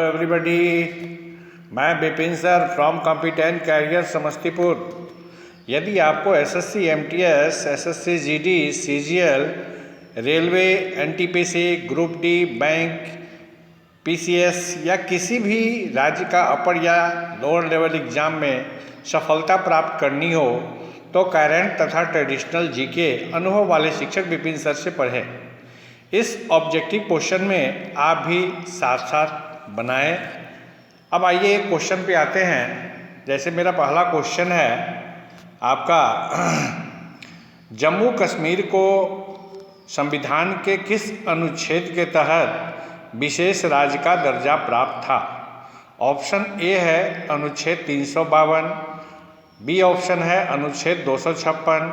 Everybody, मैं Vipin sir from Competent Career Samastipur. यदि आपको SSC MTS, SSC GD, CGL, railway, NTPC, group D, bank, PCS या किसी भी राज्य का अपर या लोअर लेवल एग्जाम में सफलता प्राप्त करनी हो तो करंट तथा ट्रेडिशनल जीके अनुभव वाले शिक्षक विपिन सर से पढ़ें। इस ऑब्जेक्टिव क्वेश्चन में आप भी साथ साथ बनाएं। अब आइए एक क्वेश्चन पे आते हैं। जैसे मेरा पहला क्वेश्चन है आपका, जम्मू कश्मीर को संविधान के किस अनुच्छेद के तहत विशेष राज्य का दर्जा प्राप्त था? ऑप्शन ए है अनुच्छेद 352, बी ऑप्शन है अनुच्छेद 256,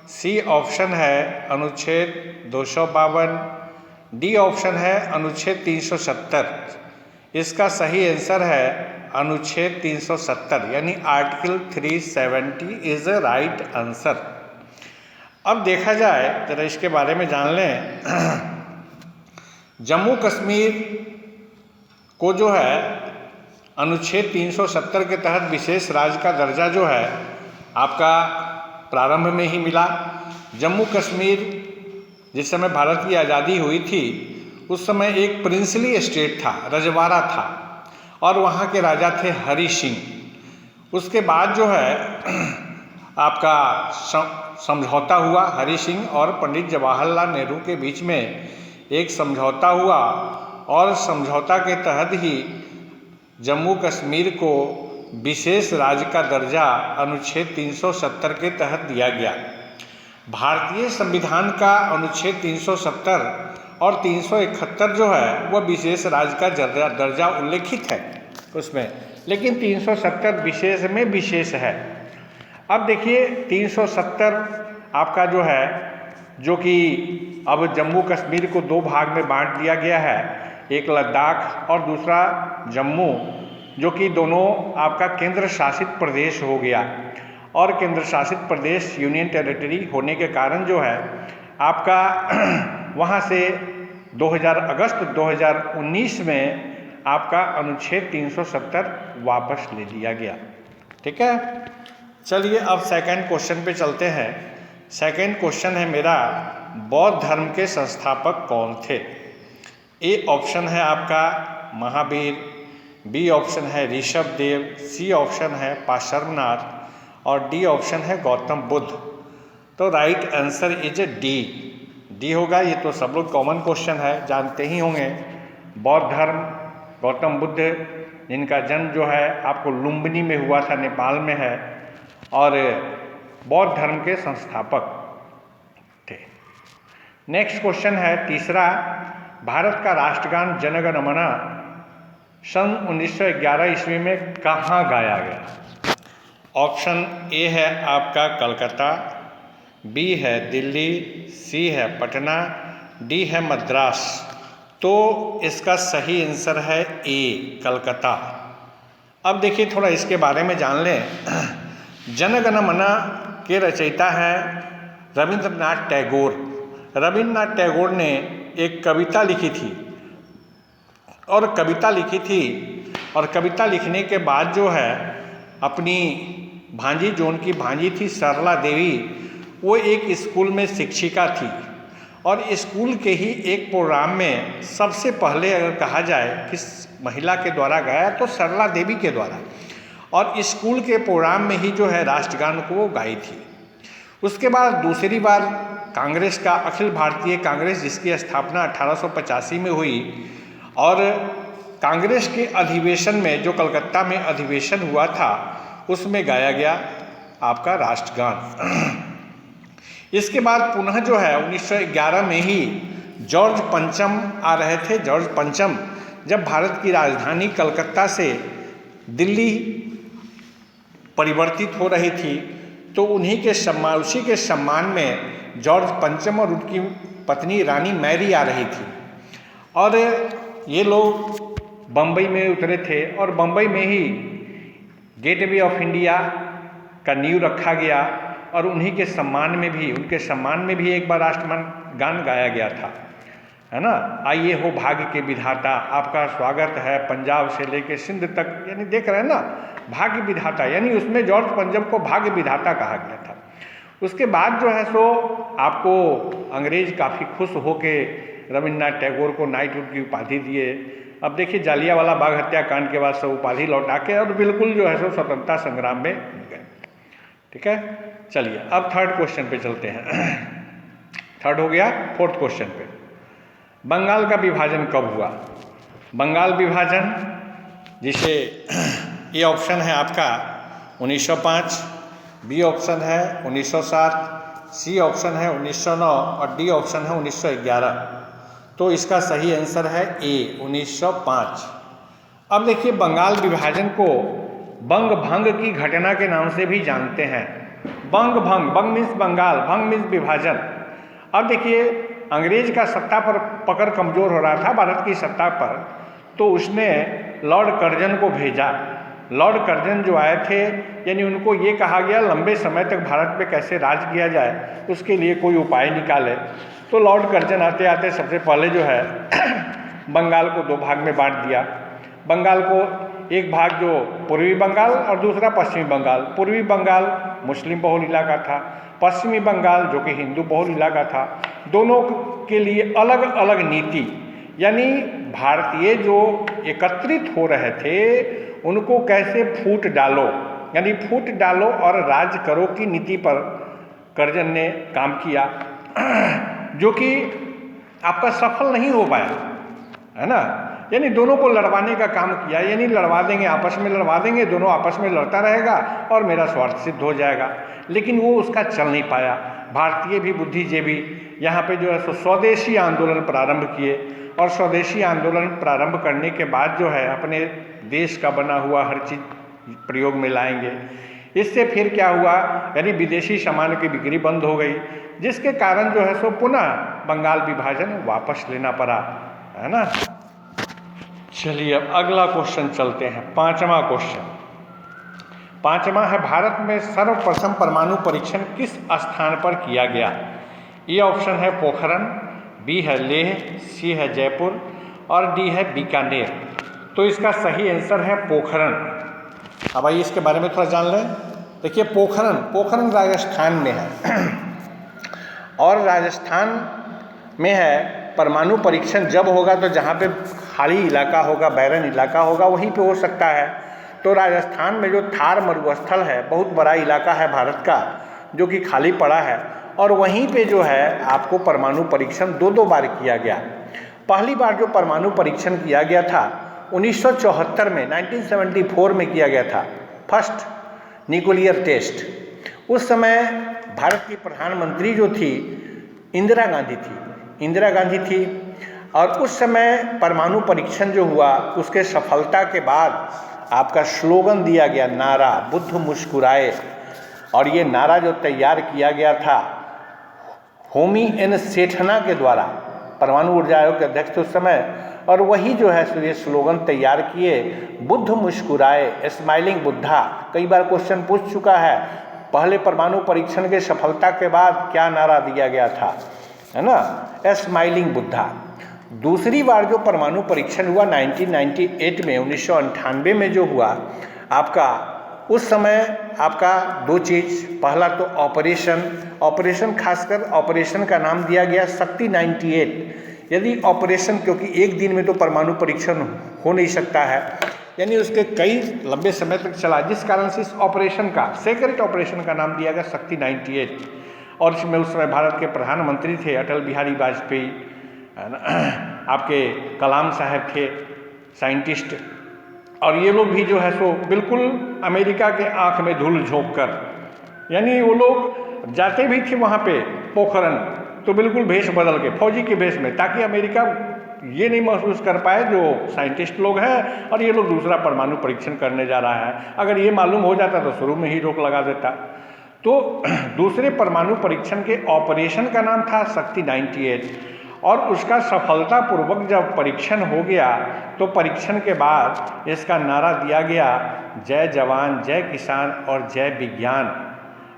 सी ऑप्शन है अनुच्छेद 252, डी ऑप्शन है अनुच्छेद 370। इसका सही आंसर है अनुच्छेद 370 यानी article 370 is a right answer. अब देखा जाए जरा इसके बारे में जान लें। जम्मू कश्मीर को जो है अनुच्छेद 370 के तहत विशेष राज्य का दर्जा जो है आपका प्रारंभ में ही मिला। जम्मू कश्मीर जिस समय भारत की आज़ादी हुई थी उस समय एक प्रिंसली स्टेट था, रजवाड़ा था, और वहाँ के राजा थे हरि सिंह। उसके बाद जो है आपका समझौता हुआ, हरि सिंह और पंडित जवाहरलाल नेहरू के बीच में एक समझौता हुआ और समझौता के तहत ही जम्मू कश्मीर को विशेष राज्य का दर्जा अनुच्छेद 370 के तहत दिया गया। भारतीय संविधान का अनुच्छेद 370 और 371 जो है वह विशेष राज्य का दर्जा उल्लेखित है उसमें, लेकिन 370 विशेष में विशेष है। अब देखिए 370 आपका जो है, जो कि अब जम्मू कश्मीर को दो भाग में बांट दिया गया है, एक लद्दाख और दूसरा जम्मू, जो कि दोनों आपका केंद्र शासित प्रदेश हो गया। और केंद्र शासित प्रदेश यूनियन टेरिटरी होने के कारण जो है आपका वहाँ से अगस्त 2019 में आपका अनुच्छेद 370 वापस ले लिया गया। ठीक है, चलिए अब सेकंड क्वेश्चन पे चलते हैं। सेकंड क्वेश्चन है मेरा, बौद्ध धर्म के संस्थापक कौन थे? ए ऑप्शन है आपका महावीर, बी ऑप्शन है ऋषभ देव, सी ऑप्शन है पार्श्वनाथ और डी ऑप्शन है गौतम बुद्ध। तो राइट आंसर इज डी होगा। ये तो सब लोग कॉमन क्वेश्चन है, जानते ही होंगे। बौद्ध धर्म, गौतम बुद्ध जिनका जन्म जो है आपको लुम्बिनी में हुआ था, नेपाल में है, और बौद्ध धर्म के संस्थापक थे। नेक्स्ट क्वेश्चन है तीसरा, भारत का राष्ट्रगान जन गण मन सन 1911 ईस्वी में कहाँ गाया गया? ऑप्शन ए है आपका कलकत्ता, बी है दिल्ली, सी है पटना, डी है मद्रास। तो इसका सही आंसर है ए कलकत्ता। अब देखिए थोड़ा इसके बारे में जान लें। जन गण मन के रचयिता हैं रविंद्रनाथ टैगोर। रविंद्रनाथ टैगोर ने एक कविता लिखी थी और कविता लिखने के बाद जो है अपनी भांजी, जो उनकी भांजी थी सरला देवी, वो एक स्कूल में शिक्षिका थी और स्कूल के ही एक प्रोग्राम में सबसे पहले अगर कहा जाए किस महिला के द्वारा गाया तो सरला देवी के द्वारा, और स्कूल के प्रोग्राम में ही जो है राष्ट्रगान को वो गाई थी। उसके बाद दूसरी बार कांग्रेस का, अखिल भारतीय कांग्रेस, जिसकी स्थापना 1885 में हुई, और कांग्रेस के अधिवेशन में जो कलकत्ता में अधिवेशन हुआ था उसमें गाया गया आपका राष्ट्रगान। इसके बाद पुनः जो है 1911 में ही जॉर्ज पंचम आ रहे थे। जॉर्ज पंचम जब भारत की राजधानी कलकत्ता से दिल्ली परिवर्तित हो रही थी तो उसी के सम्मान में जॉर्ज पंचम और उनकी पत्नी रानी मैरी आ रही थी, और ये लोग बम्बई में उतरे थे और बम्बई में ही गेटवे ऑफ इंडिया का नींव रखा गया और उनके सम्मान में भी एक बार राष्ट्रगान गाया गया था। है ना। आइए हो भाग्य के विधाता, आपका स्वागत है पंजाब से लेके सिंध तक, यानी देख रहे हैं ना, भाग्य विधाता, यानी उसमें जॉर्ज पंजब को भाग्य विधाता कहा गया था। उसके बाद जो है सो आपको अंग्रेज काफ़ी खुश होके रविन्द्रनाथ टैगोर को नाइटहुड की उपाधि दिए। अब देखिए जालियांवाला बाग हत्याकांड के बाद सब उपाधि लौटा के और बिल्कुल जो है सो स्वतंत्रता संग्राम में गए। ठीक है, चलिए अब थर्ड क्वेश्चन पे चलते हैं। थर्ड हो गया, फोर्थ क्वेश्चन पे, बंगाल का विभाजन कब हुआ? बंगाल विभाजन, जिसे ए ऑप्शन है आपका 1905, बी ऑप्शन है 1907, सी ऑप्शन है 1909 और डी ऑप्शन है 1911। तो इसका सही आंसर है ए 1905। अब देखिए बंगाल विभाजन को बंग भंग की घटना के नाम से भी जानते हैं। बंग भंग, बंग मीन्स बंगाल, भंग मीन्स विभाजन। अब देखिए अंग्रेज का सत्ता पर पकड़ कमज़ोर हो रहा था भारत की सत्ता पर, तो उसने लॉर्ड कर्जन को भेजा। लॉर्ड कर्जन जो आए थे, यानी उनको ये कहा गया लंबे समय तक भारत में कैसे राज किया जाए उसके लिए कोई उपाय निकाले। तो लॉर्ड कर्जन आते आते सबसे पहले जो है बंगाल को दो भाग में बांट दिया। बंगाल को एक भाग जो पूर्वी बंगाल और दूसरा पश्चिमी बंगाल। पूर्वी बंगाल मुस्लिम बहुल इलाका था, पश्चिमी बंगाल जो कि हिंदू बहुल इलाका था। दोनों के लिए अलग अलग नीति, यानी भारतीय जो एकत्रित हो रहे थे उनको कैसे फूट डालो, यानी फूट डालो और राज करो की नीति पर कर्जन ने काम किया, जो कि आपका सफल नहीं हो पाया, है ना। यानी दोनों को लड़वाने का काम किया, यानी लड़वा देंगे, आपस में लड़वा देंगे, दोनों आपस में लड़ता रहेगा और मेरा स्वार्थ सिद्ध हो जाएगा। लेकिन वो उसका चल नहीं पाया। भारतीय भी बुद्धिजीवी यहाँ पे जो है सो स्वदेशी आंदोलन प्रारंभ किए और स्वदेशी आंदोलन प्रारंभ करने के बाद जो है अपने देश का बना हुआ हर चीज़ प्रयोग में लाएंगे। इससे फिर क्या हुआ, यानी विदेशी सामान की बिक्री बंद हो गई, जिसके कारण जो है सो पुनः बंगाल विभाजन वापस लेना पड़ा, है ना। चलिए अब अगला क्वेश्चन चलते हैं, पांचवा क्वेश्चन। पांचवा है, भारत में सर्वप्रथम परमाणु परीक्षण किस स्थान पर किया गया? ए ऑप्शन है पोखरण, बी है लेह, सी है जयपुर और डी है बीकानेर। तो इसका सही आंसर है पोखरण। अब आइए इसके बारे में थोड़ा जान लें। देखिए पोखरण राजस्थान में है और राजस्थान में है। परमाणु परीक्षण जब होगा तो जहाँ पे खाली इलाका होगा, बैरन इलाका होगा, वहीं पे हो सकता है। तो राजस्थान में जो थार मरुस्थल है, बहुत बड़ा इलाका है भारत का जो कि खाली पड़ा है, और वहीं पे जो है आपको परमाणु परीक्षण दो बार किया गया। पहली बार जो परमाणु परीक्षण किया गया था 1974 में, 1974 में किया गया था, फर्स्ट न्यूक्लियर टेस्ट। उस समय भारत की प्रधानमंत्री जो थी इंदिरा गांधी थी और उस समय परमाणु परीक्षण जो हुआ उसके सफलता के बाद आपका स्लोगन दिया गया, नारा बुद्ध मुस्कुराए। और ये नारा जो तैयार किया गया था होमी एन सेठना के द्वारा, परमाणु ऊर्जा आयोग के अध्यक्ष उस समय, और वही जो है ये स्लोगन तैयार किए, बुद्ध मुस्कुराए, स्माइलिंग बुद्धा। कई बार क्वेश्चन पूछ चुका है, पहले परमाणु परीक्षण के सफलता के बाद क्या नारा दिया गया था, है ना, स्माइलिंग बुद्धा। दूसरी बार जो परमाणु परीक्षण हुआ 1998 में, 1998 में जो हुआ आपका, उस समय आपका दो चीज़, पहला तो ऑपरेशन, खासकर ऑपरेशन का नाम दिया गया शक्ति 98। यदि ऑपरेशन, क्योंकि एक दिन में तो परमाणु परीक्षण हो नहीं सकता है, यानी उसके कई लंबे समय तक चला, जिस कारण से इस ऑपरेशन का, सेक्रेट ऑपरेशन का नाम दिया गया शक्ति 98। और इसमें उस समय भारत के प्रधानमंत्री थे अटल बिहारी वाजपेयी, है ना, आपके कलाम साहब थे साइंटिस्ट, और ये लोग भी जो है सो बिल्कुल अमेरिका के आंख में धूल झोंक कर, यानी वो लोग जाते भी थे वहाँ पे पोखरण तो बिल्कुल भेष बदल के, फौजी के भेष में, ताकि अमेरिका ये नहीं महसूस कर पाए जो साइंटिस्ट लोग हैं और ये लोग दूसरा परमाणु परीक्षण करने जा रहा है। अगर ये मालूम हो जाता तो शुरू में ही रोक लगा देता। तो दूसरे परमाणु परीक्षण के ऑपरेशन का नाम था शक्ति 98, और उसका सफलतापूर्वक जब परीक्षण हो गया तो परीक्षण के बाद इसका नारा दिया गया, जय जवान जय किसान और जय विज्ञान।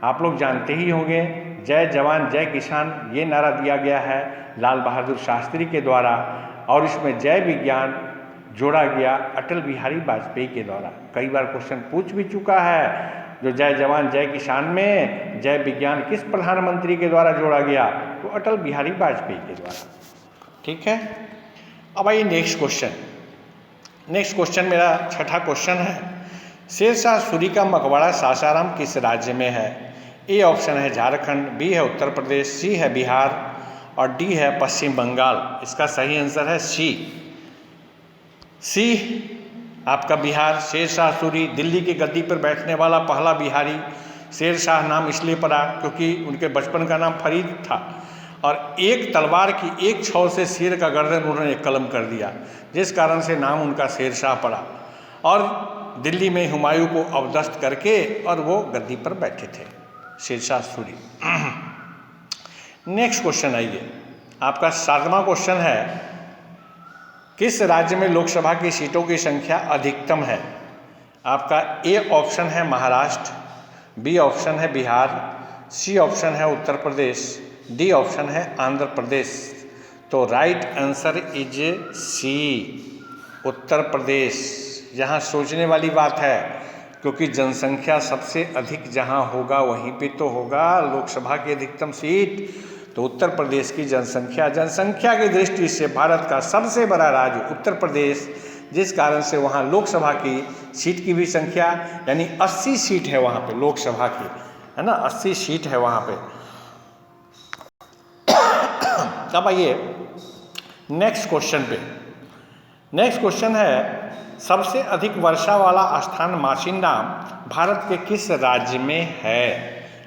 आप लोग जानते ही होंगे, जय जवान जय किसान ये नारा दिया गया है लाल बहादुर शास्त्री के द्वारा, और इसमें जय विज्ञान जोड़ा गया अटल बिहारी वाजपेयी के द्वारा। कई बार क्वेश्चन पूछ भी चुका है, जो जय जवान जय किसान में जय विज्ञान किस प्रधानमंत्री के द्वारा जोड़ा गया, तो अटल बिहारी वाजपेयी के द्वारा। ठीक है, अब आइए नेक्स्ट क्वेश्चन। नेक्स्ट क्वेश्चन मेरा छठा क्वेश्चन है, शेरशाह सूरी का मकबरा सासाराम किस राज्य में है? ए ऑप्शन है झारखंड, बी है उत्तर प्रदेश, सी है बिहार और डी है पश्चिम बंगाल। इसका सही आंसर है सी आपका बिहार। शेरशाह सूरी दिल्ली की गद्दी पर बैठने वाला पहला बिहारी। शेरशाह नाम इसलिए पड़ा क्योंकि उनके बचपन का नाम फरीद था, और एक तलवार की एक छौ से शेर का गर्दन उन्होंने कलम कर दिया, जिस कारण से नाम उनका शेरशाह पड़ा, और दिल्ली में हुमायूं को अवदस्त करके और वो गद्दी पर बैठे थे, शेरशाह सूरी। नेक्स्ट क्वेश्चन आइए, आपका 7वां क्वेश्चन है, किस राज्य में लोकसभा की सीटों की संख्या अधिकतम है? आपका ए ऑप्शन है महाराष्ट्र, बी ऑप्शन है बिहार, सी ऑप्शन है उत्तर प्रदेश, डी ऑप्शन है आंध्र प्रदेश। तो राइट आंसर इज सी, उत्तर प्रदेश। यहाँ सोचने वाली बात है, क्योंकि जनसंख्या सबसे अधिक जहाँ होगा वहीं पे तो होगा लोकसभा की अधिकतम सीट। तो उत्तर प्रदेश की जनसंख्या की दृष्टि से भारत का सबसे बड़ा राज्य उत्तर प्रदेश, जिस कारण से वहाँ लोकसभा की सीट की भी संख्या यानी 80 सीट है वहाँ पे लोकसभा की, है ना, 80 सीट है वहाँ पे। अब आइए नेक्स्ट क्वेश्चन पे। नेक्स्ट क्वेश्चन है, सबसे अधिक वर्षा वाला स्थान मासिनराम भारत के किस राज्य में है?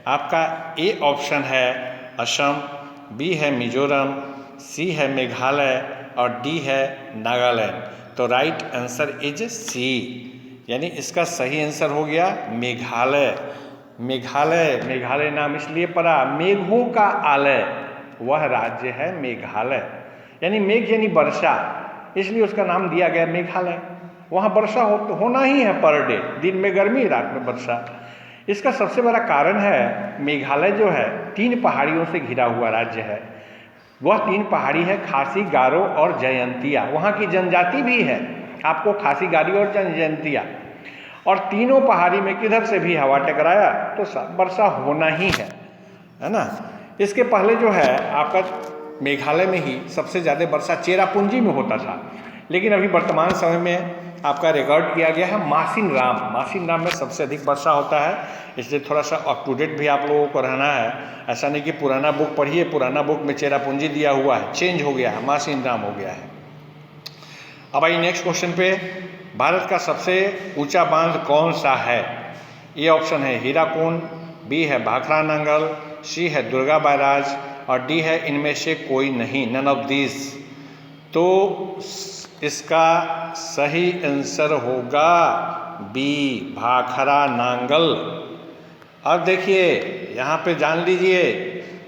आपका ए ऑप्शन है असम, बी है मिजोरम, सी है मेघालय और डी है नागालैंड। तो राइट आंसर इज सी, यानी इसका सही आंसर हो गया मेघालय। मेघालय नाम इसलिए पड़ा, मेघों का आलय वह राज्य है मेघालय, यानी मेघ यानी वर्षा, इसलिए उसका नाम दिया गया मेघालय। वहाँ वर्षा होना ही है पर डे, दिन में गर्मी रात में वर्षा। इसका सबसे बड़ा कारण है, मेघालय जो है 3 पहाड़ियों से घिरा हुआ राज्य है। वह 3 पहाड़ी है खासी, गारो और जयंतिया। वहाँ की जनजाति भी है आपको खासी, गारो और जयंतिया, और तीनों पहाड़ी में किधर से भी हवा टकराया तो वर्षा होना ही है ना। इसके पहले जो है आपका मेघालय में ही सबसे ज़्यादा वर्षा चेरापूंजी में होता था, लेकिन अभी वर्तमान समय में आपका रिकॉर्ड किया गया है मासिनराम में सबसे अधिक वर्षा होता है। इसलिए थोड़ा सा अप टू डेट भी आप लोगों को रहना है, ऐसा नहीं कि पुराना बुक पढ़िए, पुराना बुक में चेरापूंजी दिया हुआ है, चेंज हो गया है, मासिनराम हो गया है। अब आइए नेक्स्ट क्वेश्चन पे, भारत का सबसे ऊंचा बांध कौन सा है? ये ऑप्शन है हीराकुंड, बी है भाखड़ा नांगल, सी है दुर्गा बैराज और डी है इनमें से कोई नहीं, नन ऑफ दिस। तो इसका सही आंसर होगा बी, भाखड़ा नांगल। अब देखिए यहाँ पे जान लीजिए,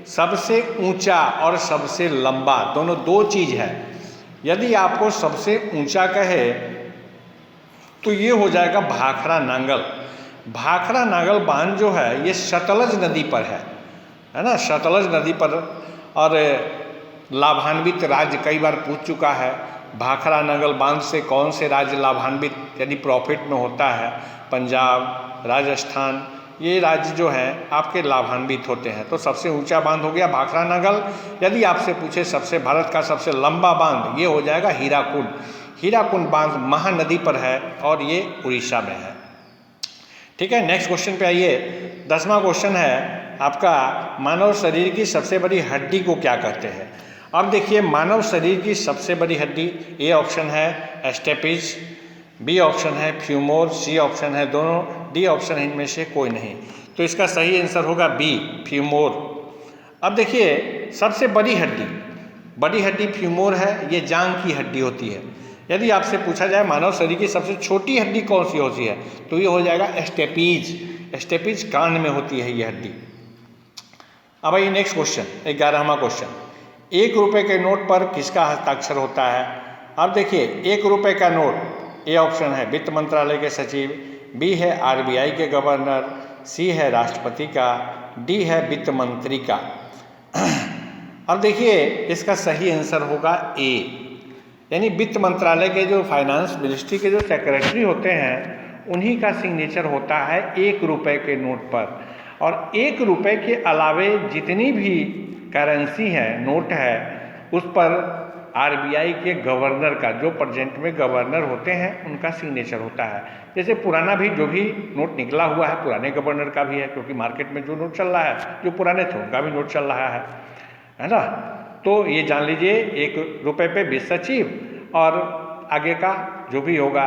सबसे ऊंचा और सबसे लंबा दोनों 2 चीज़ है। यदि आपको सबसे ऊंचा कहे तो ये हो जाएगा भाखड़ा नांगल। भाखड़ा नांगल बांध जो है ये सतलज नदी पर है ना, सतलज नदी पर। और लाभान्वित राज्य कई बार पूछ चुका है, भाखड़ा नांगल बांध से कौन से राज्य लाभान्वित यानी प्रॉफिट में होता है? पंजाब, राजस्थान, ये राज्य जो हैं आपके लाभान्वित होते हैं। तो सबसे ऊंचा बांध हो गया भाखड़ा नांगल। यदि आपसे पूछे सबसे भारत का सबसे लंबा बांध, ये हो जाएगा हीराकुंड। हीराकुंड बांध महानदी पर है और ये उड़ीसा में है। ठीक है, नेक्स्ट क्वेश्चन पे आइए। 10वां क्वेश्चन है आपका, मानव शरीर की सबसे बड़ी हड्डी को क्या कहते हैं? अब देखिए, मानव शरीर की सबसे बड़ी हड्डी, ए ऑप्शन है स्टेपिज, बी ऑप्शन है फ्यूमोर, सी ऑप्शन है दोनों, डी ऑप्शन है इनमें से कोई नहीं। तो इसका सही आंसर होगा बी, फ्यूमोर। अब देखिए, सबसे बड़ी हड्डी फ्यूमोर है, ये जांघ की हड्डी होती है। यदि आपसे पूछा जाए मानव शरीर की सबसे छोटी हड्डी कौन सी होती है, तो ये हो जाएगा स्टेपिज कान में होती है ये हड्डी। अब आइए नेक्स्ट क्वेश्चन, 11वां क्वेश्चन, 1 रुपये के नोट पर किसका हस्ताक्षर होता है? अब देखिए, 1 रुपये का नोट, ए ऑप्शन है वित्त मंत्रालय के सचिव, बी है RBI के गवर्नर, सी है राष्ट्रपति का, डी है वित्त मंत्री का। अब देखिए इसका सही आंसर होगा ए, यानी वित्त मंत्रालय के जो फाइनेंस मिनिस्ट्री के जो सेक्रेटरी होते हैं उन्हीं का सिग्नेचर होता है 1 रुपए के नोट पर। और 1 रुपए के अलावे जितनी भी करेंसी है, नोट है, उस पर आरबीआई के गवर्नर का, जो प्रेजेंट में गवर्नर होते हैं, उनका सिग्नेचर होता है। जैसे पुराना भी जो भी नोट निकला हुआ है पुराने गवर्नर का भी है, क्योंकि मार्केट में जो नोट चल रहा है जो पुराने थे उनका भी नोट चल रहा है ना। तो ये जान लीजिए 1 रुपए पे वित्त सचिव और आगे का जो भी होगा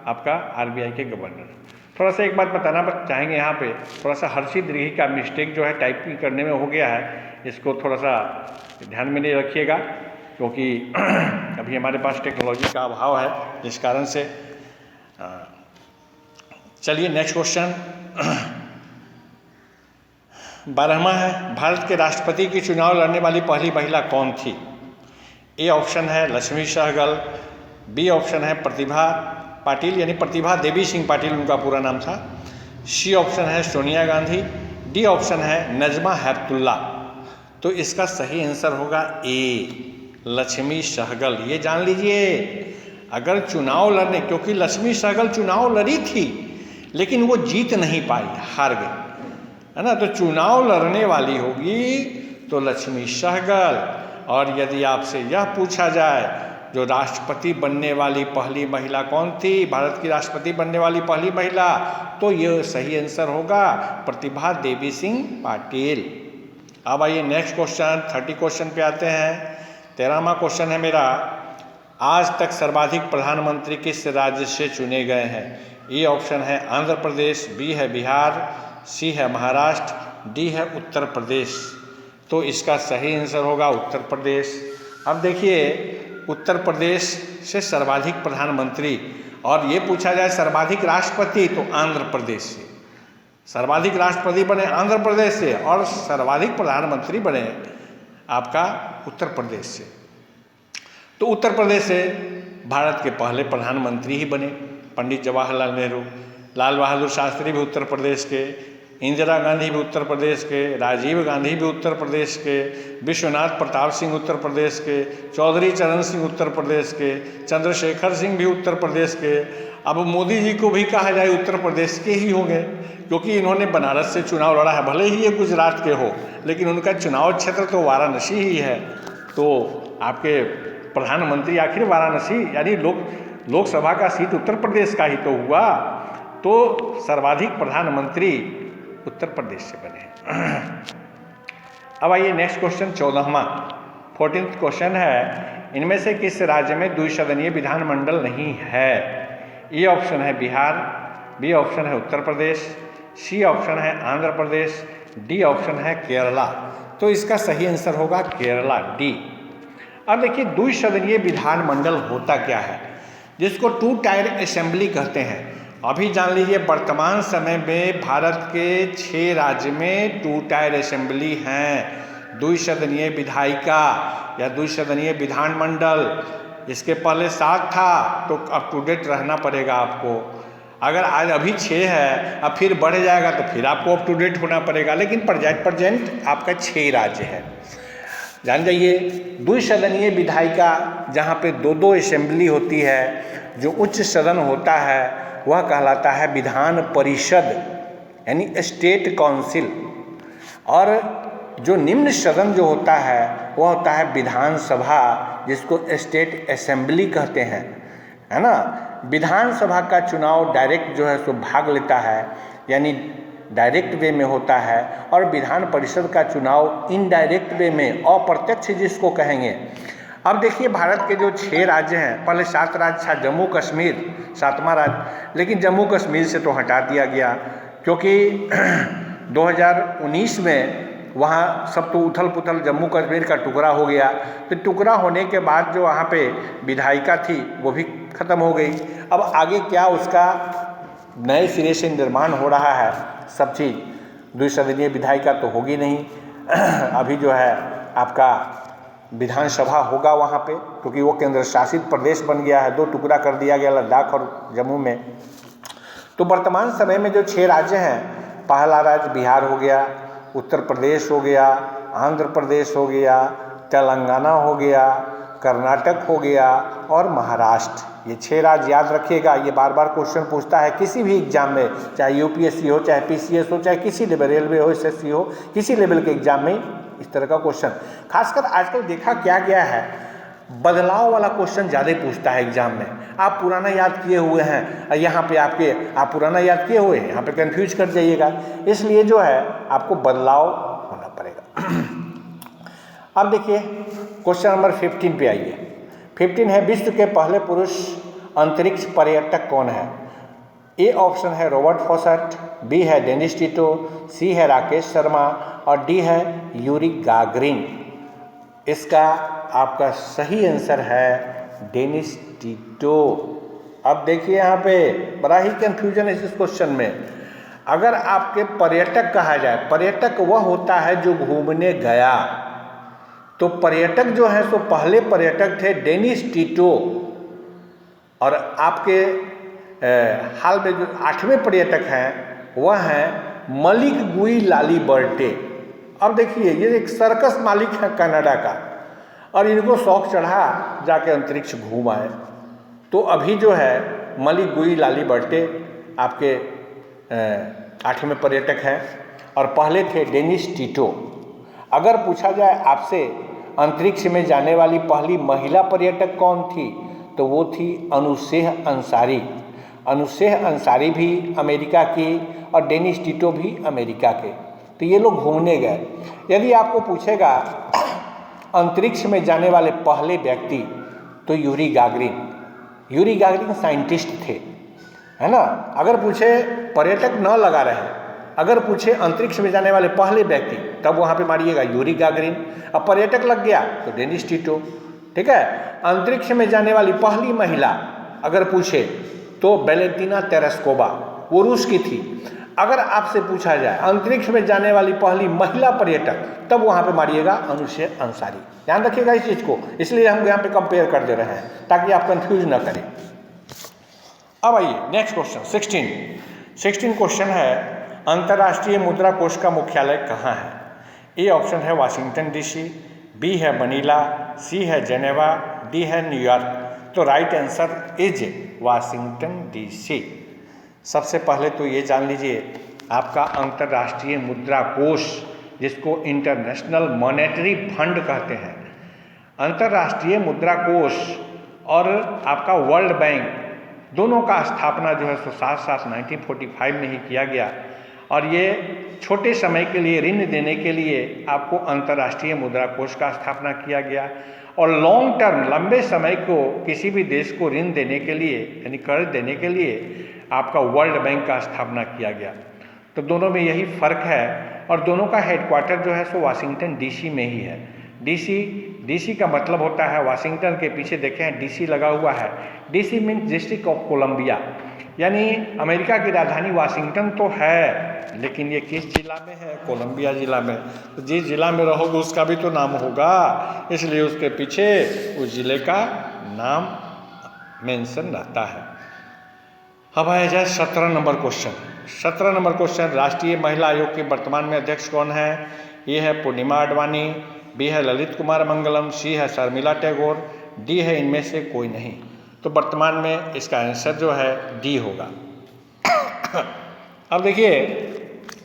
आपका आरबीआई के गवर्नर। थोड़ा सा एक बात बताना चाहेंगे यहाँ पे, थोड़ा सा हर्षित दीर्घी का मिस्टेक जो है टाइपिंग करने में हो गया है, इसको थोड़ा सा ध्यान में नहीं रखिएगा, क्योंकि अभी हमारे पास टेक्नोलॉजी का अभाव है, जिस कारण से। चलिए नेक्स्ट क्वेश्चन 12वां है, भारत के राष्ट्रपति की चुनाव लड़ने वाली पहली महिला कौन थी? ए ऑप्शन है लक्ष्मी सहगल, बी ऑप्शन है प्रतिभा पाटिल, यानी प्रतिभा देवी सिंह पाटिल उनका पूरा नाम था, सी ऑप्शन है सोनिया गांधी, डी ऑप्शन है नजमा हेपतुल्ला। तो इसका सही आंसर होगा ए लक्ष्मी सहगल। ये जान लीजिए अगर चुनाव लड़ने, क्योंकि लक्ष्मी सहगल चुनाव लड़ी थी लेकिन वो जीत नहीं पाई, हार गई, है ना। तो चुनाव लड़ने वाली होगी तो लक्ष्मी सहगल। और यदि आपसे यह पूछा जाए जो राष्ट्रपति बनने वाली पहली महिला कौन थी, भारत की राष्ट्रपति बनने वाली पहली महिला, तो यह सही आंसर होगा प्रतिभा देवी सिंह पाटिल। अब आइए नेक्स्ट क्वेश्चन 30 क्वेश्चन पे आते हैं। 13वां क्वेश्चन है मेरा, आज तक सर्वाधिक प्रधानमंत्री किस राज्य से चुने गए हैं? ए ऑप्शन है आंध्र प्रदेश, बी है बिहार, सी है महाराष्ट्र, डी है उत्तर प्रदेश। तो इसका सही आंसर होगा उत्तर प्रदेश। अब देखिए उत्तर प्रदेश से सर्वाधिक प्रधानमंत्री, और ये पूछा जाए सर्वाधिक राष्ट्रपति तो आंध्र प्रदेश से। सर्वाधिक राष्ट्रपति बने आंध्र प्रदेश से और सर्वाधिक प्रधानमंत्री बने आपका उत्तर प्रदेश से। तो उत्तर प्रदेश से भारत के पहले प्रधानमंत्री ही बने पंडित जवाहरलाल नेहरू, लाल बहादुर शास्त्री भी उत्तर प्रदेश के, इंदिरा गांधी भी उत्तर प्रदेश के, राजीव गांधी भी उत्तर प्रदेश के, विश्वनाथ प्रताप सिंह उत्तर प्रदेश के, चौधरी चरण सिंह उत्तर प्रदेश के, चंद्रशेखर सिंह भी उत्तर प्रदेश के। अब मोदी जी को भी कहा जाए उत्तर प्रदेश के ही होंगे, क्योंकि इन्होंने बनारस से चुनाव लड़ा है, भले ही ये गुजरात के हो लेकिन उनका चुनाव क्षेत्र तो वाराणसी ही है। तो आपके प्रधानमंत्री आखिर वाराणसी, यानी लोकसभा का सीट उत्तर प्रदेश का ही तो हुआ, तो सर्वाधिक प्रधानमंत्री उत्तर प्रदेश से बने। अब आइए नेक्स्ट क्वेश्चन 14वां 14th क्वेश्चन है, इनमें से किस राज्य में द्विसदनीय विधानमंडल नहीं है? ए ऑप्शन है बिहार, बी ऑप्शन है उत्तर प्रदेश, सी ऑप्शन है आंध्र प्रदेश, डी ऑप्शन है केरला। तो इसका सही आंसर होगा केरला, डी। अब देखिए द्विसदनीय विधानमंडल होता क्या है, जिसको 2 टायर असेंबली कहते हैं। अभी जान लीजिए वर्तमान समय में भारत के 6 राज्य में 2 टायर असेंबली हैं, द्विसदनीय विधायिका या द्विसदनीय विधानमंडल। इसके पहले 7 था, तो अप टू डेट रहना पड़ेगा आपको। अगर आज अभी 6 है, अब फिर बढ़ जाएगा तो फिर आपको अप टू डेट होना पड़ेगा, लेकिन प्रेजेंट आपका 6 राज्य है। जान जाइए द्विसदनीय विधायिका जहाँ पे 2-2 असेंबली होती है, जो उच्च सदन होता है वह कहलाता है विधान परिषद, यानी स्टेट काउंसिल। और जो निम्न सदन जो होता है वह होता है विधानसभा, जिसको स्टेट असेंबली कहते हैं, है ना। विधानसभा का चुनाव डायरेक्ट जो है सो भाग लेता है, यानी डायरेक्ट वे में होता है, और विधान परिषद का चुनाव इनडायरेक्ट वे में, अप्रत्यक्ष जिसको कहेंगे। अब देखिए भारत के जो 6 राज्य हैं, पहले 7 राज्य था, जम्मू कश्मीर 7वां राज्य, लेकिन जम्मू कश्मीर से तो हटा दिया गया, क्योंकि 2019 में वहाँ सब तो उथल पुथल जम्मू कश्मीर का टुकड़ा हो गया। तो टुकड़ा होने के बाद जो वहाँ पे विधायिका थी वो भी ख़त्म हो गई। अब आगे क्या उसका नए सिरे से निर्माण हो रहा है, सब चीज़। द्विसदनीय विधायिका तो होगी नहीं, अभी जो है आपका विधानसभा होगा वहाँ पे, क्योंकि वो केंद्र शासित प्रदेश बन गया है, 2 टुकड़ा कर दिया गया लद्दाख और जम्मू में। तो वर्तमान समय में जो 6 राज्य हैं पहला राज्य बिहार हो गया, उत्तर प्रदेश हो गया, आंध्र प्रदेश हो गया, तेलंगाना हो गया, कर्नाटक हो गया और महाराष्ट्र। ये 6 राज्य याद रखिएगा। ये बार बार क्वेश्चन पूछता है किसी भी एग्जाम में, चाहे यूपीएससी हो, चाहे पीसीएस हो, चाहे किसी लेवल, रेलवे हो, एसएससी हो, किसी लेवल के एग्जाम में इस तरह का क्वेश्चन। खासकर आजकल देखा क्या गया है, बदलाव वाला क्वेश्चन ज़्यादा पूछता है एग्जाम में। आप पुराना याद किए हुए हैं, यहाँ पे आप पुराना याद किए हुए हैं, यहाँ पे कंफ्यूज कर जाइएगा। इसलिए जो है आपको बदलाव होना पड़ेगा। अब देखिए क्वेश्चन नंबर 15 पे आइए। 15 है, विश्व के पहले पुरुष अंतरिक्ष पर्यटक कौन है? ए ऑप्शन है रॉबर्ट फॉसेट, बी है डेनिस टिटो, सी है राकेश शर्मा और डी है यूरी गागरिन। इसका आपका सही आंसर है डेनिस टिटो। अब देखिए यहाँ पे बड़ा ही कंफ्यूजन है इस क्वेश्चन में। अगर आपके पर्यटक कहा जाए, पर्यटक वह होता है जो घूमने गया, तो पर्यटक जो है सो पहले पर्यटक थे डेनिस टिटो। और आपके हाल में जो 8वें पर्यटक हैं वह हैं मलिक गुई लाली बर्टे। अब देखिए ये एक सर्कस मालिक है कनाडा का, और इनको शौक चढ़ा जाके अंतरिक्ष घूम आए। तो अभी जो है मलिक गुई लाली बर्टे आपके 8वें पर्यटक हैं और पहले थे डेनिस टिटो। अगर पूछा जाए आपसे अंतरिक्ष में जाने वाली पहली महिला पर्यटक कौन थी, तो वो थी अनुसेह अंसारी। अनुसेह अंसारी भी अमेरिका की और डेनिस टिटो भी अमेरिका के। तो ये लोग घूमने गए। यदि आपको पूछेगा अंतरिक्ष में जाने वाले पहले व्यक्ति, तो Yuri Gagarin. Yuri Gagarin scientist थे, है ना। अगर पूछे पर्यटक न लगा रहे, अगर पूछे अंतरिक्ष में जाने वाले पहले व्यक्ति, तब वहाँ पे मारिएगा यूरी गागरिन। अब पर्यटक लग गया तो डेनिस टिटो, ठीक है। अंतरिक्ष में जाने वाली पहली महिला अगर पूछे तो वेलेंटिना तेरेस्कोवा, वो रूस की थी। अगर आपसे पूछा जाए अंतरिक्ष में जाने वाली पहली महिला पर्यटक, तब वहाँ पे मारिएगा अनुसेह अंसारी। ध्यान रखिएगा इस चीज़ को, इसलिए हम यहाँ पे कंपेयर कर दे रहे हैं ताकि आप कंफ्यूज ना करें। अब आइए नेक्स्ट क्वेश्चन 16 क्वेश्चन है, अंतर्राष्ट्रीय मुद्रा कोष का मुख्यालय कहाँ है? ए ऑप्शन है वाशिंगटन डीसी, बी है मनीला, सी है जेनेवा, डी है न्यूयॉर्क। तो right answer is Washington DC. सबसे पहले तो ये जान लीजिए, आपका अंतर्राष्ट्रीय मुद्रा कोष, जिसको इंटरनेशनल मॉनेटरी फंड कहते हैं, अंतर्राष्ट्रीय मुद्रा कोष और आपका वर्ल्ड बैंक, दोनों का स्थापना जो है सो साथ साथ 1945 में ही किया गया। और ये छोटे समय के लिए ऋण देने के लिए आपको अंतर्राष्ट्रीय मुद्रा कोष का स्थापना किया गया, और लॉन्ग टर्म, लंबे समय को किसी भी देश को ऋण देने के लिए, यानी कर्ज देने के लिए आपका वर्ल्ड बैंक का स्थापना किया गया। तो दोनों में यही फर्क है, और दोनों का हेडक्वार्टर जो है सो वाशिंगटन डीसी में ही है। डीसी का मतलब होता है, वाशिंगटन के पीछे देखें डीसी लगा हुआ है, DC means District of Columbia, यानी अमेरिका की राजधानी वाशिंगटन तो है, लेकिन ये किस जिला में है? कोलंबिया जिला में। तो जिस जिला में रहोगे उसका भी तो नाम होगा, इसलिए उसके पीछे उस जिले का नाम मेंशन रहता है। अब आया जाए 17 नंबर क्वेश्चन। 17 नंबर क्वेश्चन, राष्ट्रीय महिला आयोग के वर्तमान में अध्यक्ष कौन है? ए है पूर्णिमा आडवाणी, बी है ललित कुमार मंगलम, सी है शर्मिला टैगोर, डी है इनमें से कोई नहीं। तो वर्तमान में इसका आंसर जो है डी होगा। अब देखिए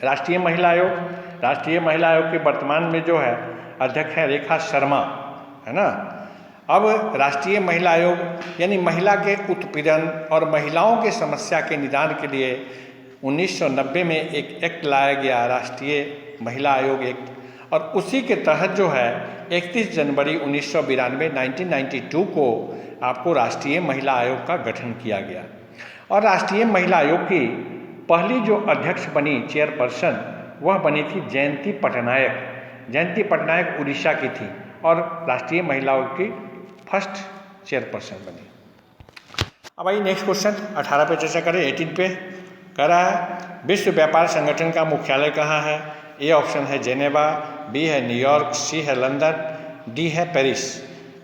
राष्ट्रीय महिला आयोग के वर्तमान में जो है अध्यक्ष है रेखा शर्मा, है ना। अब राष्ट्रीय महिला आयोग यानी महिला के उत्पीड़न और महिलाओं के समस्या के निदान के लिए 1990 में एक एक्ट लाया गया, राष्ट्रीय महिला आयोग एक्ट, और उसी के तहत जो है 31 जनवरी 1992 को आपको राष्ट्रीय महिला आयोग का गठन किया गया। और राष्ट्रीय महिला आयोग की पहली जो अध्यक्ष बनी, चेयरपर्सन, वह बनी थी जयंती पटनायक उड़ीसा की थी, और राष्ट्रीय महिला आयोग की फर्स्ट चेयरपर्सन बनी। अब आइए नेक्स्ट क्वेश्चन 18 पे चर्चा करें। 18 पे कह रहा है, विश्व व्यापार संगठन का मुख्यालय कहाँ है? ए ऑप्शन है जेनेवा, बी है न्यूयॉर्क, सी है लंदन, डी है पेरिस।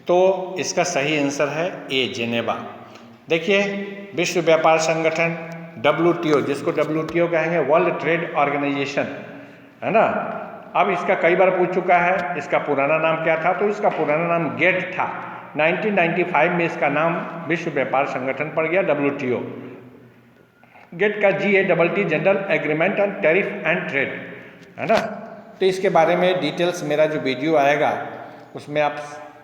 तो इसका सही आंसर है ए जेनेवा। देखिए विश्व व्यापार संगठन WTO, जिसको WTO कहेंगे वर्ल्ड ट्रेड ऑर्गेनाइजेशन, है ना। अब इसका कई बार पूछ चुका है, इसका पुराना नाम क्या था, तो इसका पुराना नाम गेट था। 1995 में इसका नाम विश्व व्यापार संगठन पड़ गया WTO। गेट का GATT general agreement on tariff and trade, है ना। तो इसके बारे में डिटेल्स मेरा जो वीडियो आएगा उसमें आप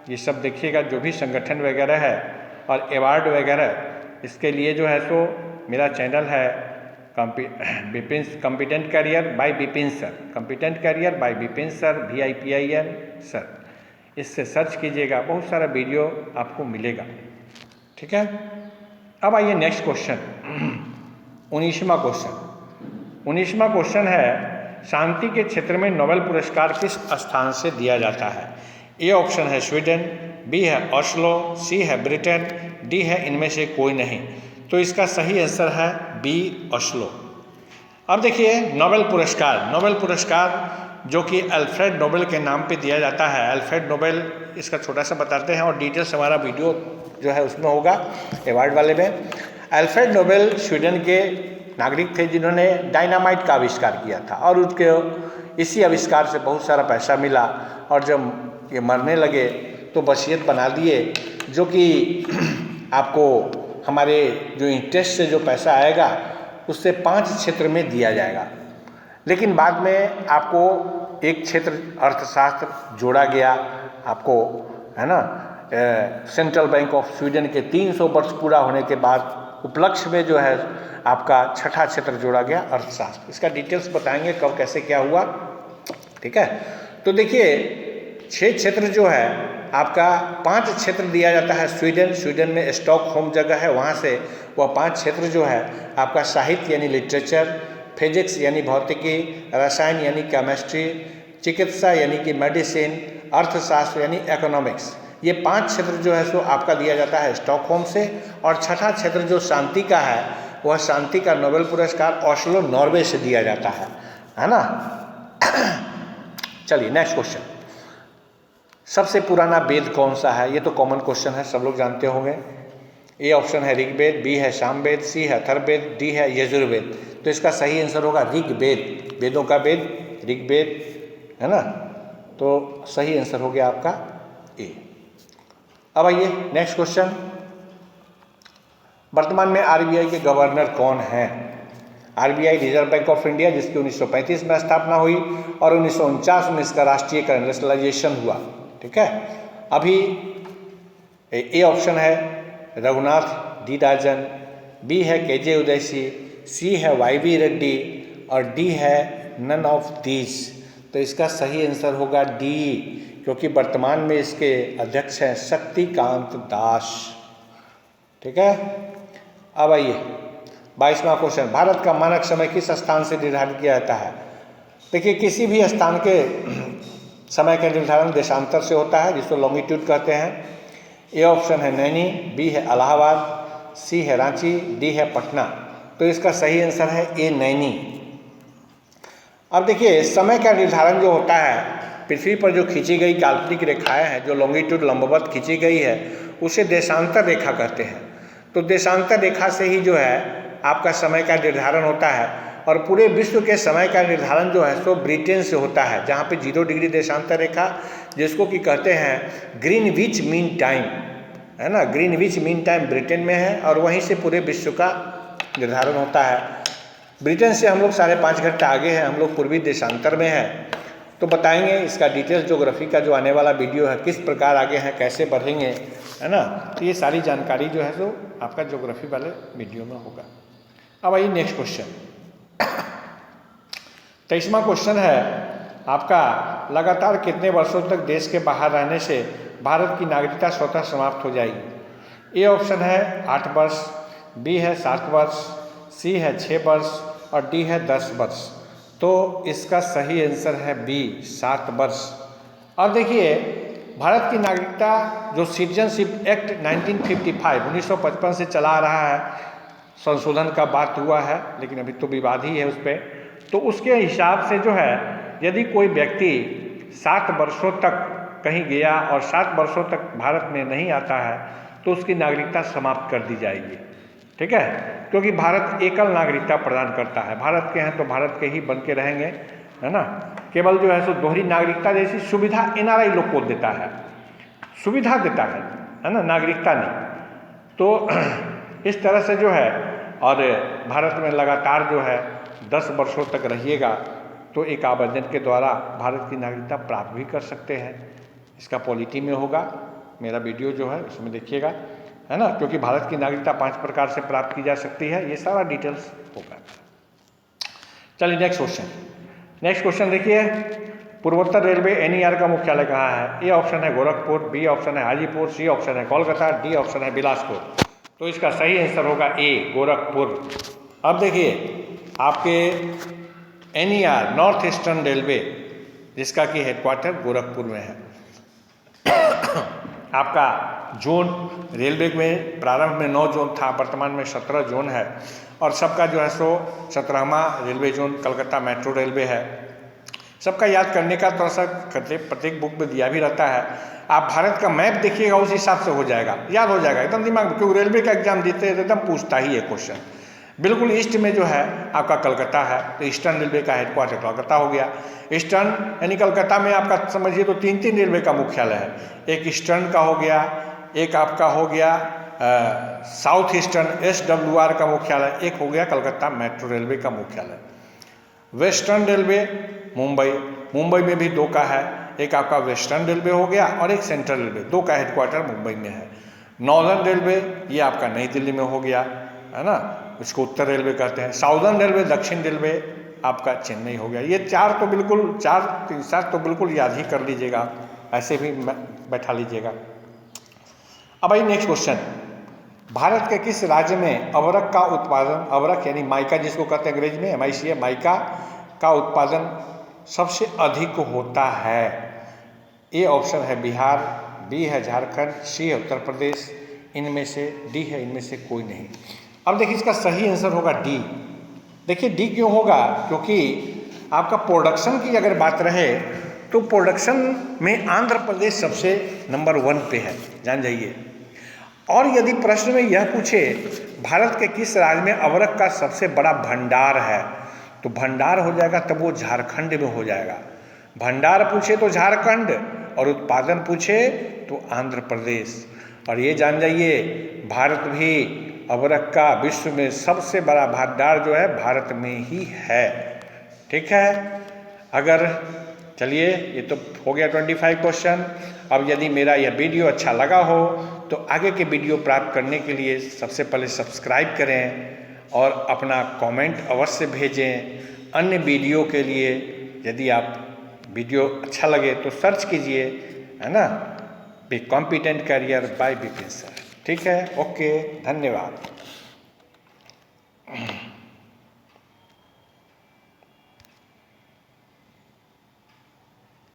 ये सब देखिएगा, जो भी संगठन वगैरह है और अवार्ड वगैरह, इसके लिए जो है सो मेरा चैनल है competent career bye Vipin sir, competent career bye Vipin sir, VIPIN sir, इससे सर्च कीजिएगा, बहुत सारा वीडियो आपको मिलेगा, ठीक है। अब आइए नेक्स्ट क्वेश्चन, 19वां क्वेश्चन। 19वां क्वेश्चन है, शांति के क्षेत्र में नोबेल पुरस्कार किस स्थान से दिया जाता है? ए ऑप्शन है स्वीडन, बी है ऑस्लो, सी है ब्रिटेन, डी है इनमें से कोई नहीं। तो इसका सही आंसर है बी ऑस्लो। अब देखिए नोबेल पुरस्कार जो कि अल्फ्रेड नोबेल के नाम पे दिया जाता है। अल्फ्रेड नोबेल, इसका छोटा सा बताते हैं और डिटेल्स हमारा वीडियो जो है उसमें होगा अवार्ड वाले में। अल्फ्रेड नोबेल स्वीडन के नागरिक थे जिन्होंने डायनामाइट का आविष्कार किया था और उसके इसी आविष्कार से बहुत सारा पैसा मिला, और जब ये मरने लगे तो वसीयत बना दिए जो कि आपको हमारे जो इंटरेस्ट से जो पैसा आएगा उससे 5 क्षेत्र में दिया जाएगा। लेकिन बाद में आपको एक क्षेत्र अर्थशास्त्र जोड़ा गया आपको, है ना। सेंट्रल बैंक ऑफ स्वीडन के 300 वर्ष पूरा होने के बाद उपलक्ष्य में जो है आपका 6ठा क्षेत्र जोड़ा गया अर्थशास्त्र। इसका डिटेल्स बताएंगे कब कैसे क्या हुआ, ठीक है। तो देखिए 6 क्षेत्र जो है आपका, 5 क्षेत्र दिया जाता है स्वीडन में स्टॉकहोम जगह है, वहाँ से वह 5 क्षेत्र जो है आपका साहित्य यानी लिटरेचर, फिजिक्स यानी भौतिकी, रसायन यानी केमिस्ट्री, चिकित्सा यानी कि मेडिसिन, अर्थशास्त्र यानी इकोनॉमिक्स, ये 5 क्षेत्र जो है सो आपका दिया जाता है स्टॉकहोम से। और 6ठा क्षेत्र जो शांति का है, वह शांति का नोबेल पुरस्कार ओस्लो नॉर्वे से दिया जाता है ना। चलिए नेक्स्ट क्वेश्चन, सबसे पुराना वेद कौन सा है? ये तो कॉमन क्वेश्चन है, सब लोग जानते होंगे। ए ऑप्शन है ऋग्वेद, बी है सामवेद, सी है अथर्ववेद, डी है यजुर्वेद। तो इसका सही आंसर होगा ऋग्वेद, वेदों का वेद ऋग्वेद, है ना। तो सही आंसर हो गया आपका ए। अब आइए नेक्स्ट क्वेश्चन, वर्तमान में RBI के गवर्नर कौन हैं? RBI reserve bank of India, जिसकी 1935 में स्थापना हुई और 1949 में इसका राष्ट्रीयकरण नेशनलाइजेशन हुआ, ठीक है। अभी ए ऑप्शन है रघुनाथ डी राजन, बी है KJ उदयसी, सी है YV रेड्डी और डी है नन ऑफ दीज। तो इसका सही आंसर होगा डी, क्योंकि वर्तमान में इसके अध्यक्ष हैं शक्तिकांत दास, ठीक है। अब आइए 22वां क्वेश्चन, भारत का मानक समय किस स्थान से निर्धारित किया जाता है? देखिए किसी भी स्थान के समय का निर्धारण देशांतर से होता है, जिसको लॉन्गिट्यूड कहते हैं। ए ऑप्शन है नैनी, बी है इलाहाबाद, सी है रांची, डी है पटना। तो इसका सही आंसर है ए नैनी। अब देखिए समय का निर्धारण जो होता है, पृथ्वी पर जो खींची गई काल्पनिक रेखाएं हैं, जो लॉन्गिट्यूड लंबवत खींची गई है, उसे देशांतर रेखा कहते हैं। तो देशांतर रेखा से ही जो है आपका समय का निर्धारण होता है, और पूरे विश्व के समय का निर्धारण जो है सो ब्रिटेन से होता है, जहाँ पे 0 डिग्री देशांतर रेखा, जिसको कि कहते हैं ग्रीनविच मीन टाइम, है ना। ग्रीनविच मीन टाइम ब्रिटेन में है और वहीं से पूरे विश्व का निर्धारण होता है। ब्रिटेन से हम लोग 5.5 घंटा आगे हैं, हम लोग पूर्वी देशांतर में हैं। तो बताएंगे इसका डिटेल्स ज्योग्राफी का जो आने वाला वीडियो है, किस प्रकार आगे हैं, कैसे बढ़ेंगे, है ना। तो ये सारी जानकारी जो है तो आपका ज्योग्राफी वाले वीडियो में होगा। अब आइए नेक्स्ट क्वेश्चन, 23वां क्वेश्चन है आपका, लगातार कितने वर्षों तक देश के बाहर रहने से भारत की नागरिकता स्वतः समाप्त हो जाएगी? ए ऑप्शन है 8 वर्ष, बी है 7 वर्ष, सी है 6 वर्ष और डी है 10 वर्ष। तो इसका सही आंसर है बी 7 वर्ष। और देखिए भारत की नागरिकता जो सिटीजनशिप एक्ट 1955 से चला आ रहा है, संशोधन का बात हुआ है लेकिन अभी तो विवाद ही है उस पर। तो उसके हिसाब से जो है यदि कोई व्यक्ति 7 वर्षों तक कहीं गया और 7 वर्षों तक भारत में नहीं आता है तो उसकी नागरिकता समाप्त कर दी जाएगी। ठीक है, क्योंकि भारत एकल नागरिकता प्रदान करता है। भारत के हैं तो भारत के ही बन के रहेंगे, है ना। केवल जो है सो दोहरी नागरिकता जैसी सुविधा एनआरआई लोग को देता है, सुविधा देता है ना, नागरिकता नहीं। तो इस तरह से जो है, और भारत में लगातार जो है 10 वर्षों तक रहिएगा तो एक आवेदन के द्वारा भारत की नागरिकता प्राप्त भी कर सकते हैं। इसका पॉलिटी में होगा, मेरा वीडियो जो है उसमें देखिएगा, है ना, क्योंकि भारत की नागरिकता 5 प्रकार से प्राप्त की जा सकती है, ये सारा डिटेल्स होगा। चलिए नेक्स्ट क्वेश्चन देखिए, पूर्वोत्तर रेलवे एनईआर का मुख्यालय कहाँ है? ए ऑप्शन है गोरखपुर, बी ऑप्शन है हाजीपुर, सी ऑप्शन है कोलकाता, डी ऑप्शन है बिलासपुर। तो इसका सही आंसर होगा ए गोरखपुर। अब देखिए आपके एनईआर नॉर्थ ईस्टर्न रेलवे, जिसका कि हेडक्वार्टर गोरखपुर में है। आपका जोन रेलवे में प्रारंभ में 9 जोन था, वर्तमान में 17 जोन है, और सबका जो है सो 17वां railway zone Calcutta metro railway है। सबका याद करने का थोड़ा सा प्रत्येक बुक में दिया भी रहता है। आप भारत का मैप देखिएगा, उस हिसाब से हो जाएगा, याद हो जाएगा एकदम दिमाग में, क्योंकि रेलवे का एग्जाम देते हैं एकदम पूछता ही है क्वेश्चन। बिल्कुल ईस्ट में जो है आपका कलकत्ता है, तो ईस्टर्न रेलवे का हेडक्वार्टर कलकत्ता हो गया। ईस्टर्न यानी कलकत्ता में आपका समझिए तो 3 रेलवे का मुख्यालय है। एक ईस्टर्न का हो गया, एक आपका हो गया साउथ ईस्टर्न SWR का मुख्यालय, एक हो गया कलकत्ता मेट्रो रेलवे का मुख्यालय। वेस्टर्न रेलवे मुंबई में भी 2 का है, एक आपका वेस्टर्न रेलवे हो गया और एक सेंट्रल रेलवे, 2 का हेडक्वार्टर मुंबई में है। नॉर्दर्न रेलवे ये आपका नई दिल्ली में हो गया, है ना, इसको उत्तर रेलवे कहते हैं। साउदर्न रेलवे दक्षिण रेलवे आपका चेन्नई हो गया। ये 4 तो बिल्कुल 4 तो बिल्कुल याद ही कर लीजिएगा, ऐसे भी बैठा लीजिएगा। अब आई नेक्स्ट क्वेश्चन, भारत के किस राज्य में अवरक का उत्पादन, अवरक यानी माइका जिसको कहते हैं अंग्रेजी में MICA, माइका का उत्पादन सबसे अधिक होता है? ए ऑप्शन है बिहार, बी है झारखंड, सी है उत्तर प्रदेश, इनमें से डी है इनमें से कोई नहीं। अब देखिए इसका सही आंसर होगा डी। देखिए डी क्यों होगा, क्योंकि आपका प्रोडक्शन की अगर बात रहे तो प्रोडक्शन में आंध्र प्रदेश सबसे नंबर 1 पे है, जान जाइए। और यदि प्रश्न में यह पूछे भारत के किस राज्य में अवरक का सबसे बड़ा भंडार है, तो भंडार हो जाएगा तब वो झारखंड में हो जाएगा। भंडार पूछे तो झारखंड और उत्पादन पूछे तो आंध्र प्रदेश। और ये जान जाइए भारत भी अवरक का विश्व में सबसे बड़ा भंडार जो है भारत में ही है, ठीक है। अगर चलिए ये तो हो गया 25 क्वेश्चन। अब यदि मेरा यह वीडियो अच्छा लगा हो तो आगे के वीडियो प्राप्त करने के लिए सबसे पहले सब्सक्राइब करें और अपना कमेंट अवश्य भेजें। अन्य वीडियो के लिए यदि आप वीडियो अच्छा लगे तो सर्च कीजिए, है ना, be competent career bye Vipin sir, ठीक है। ओके, धन्यवाद।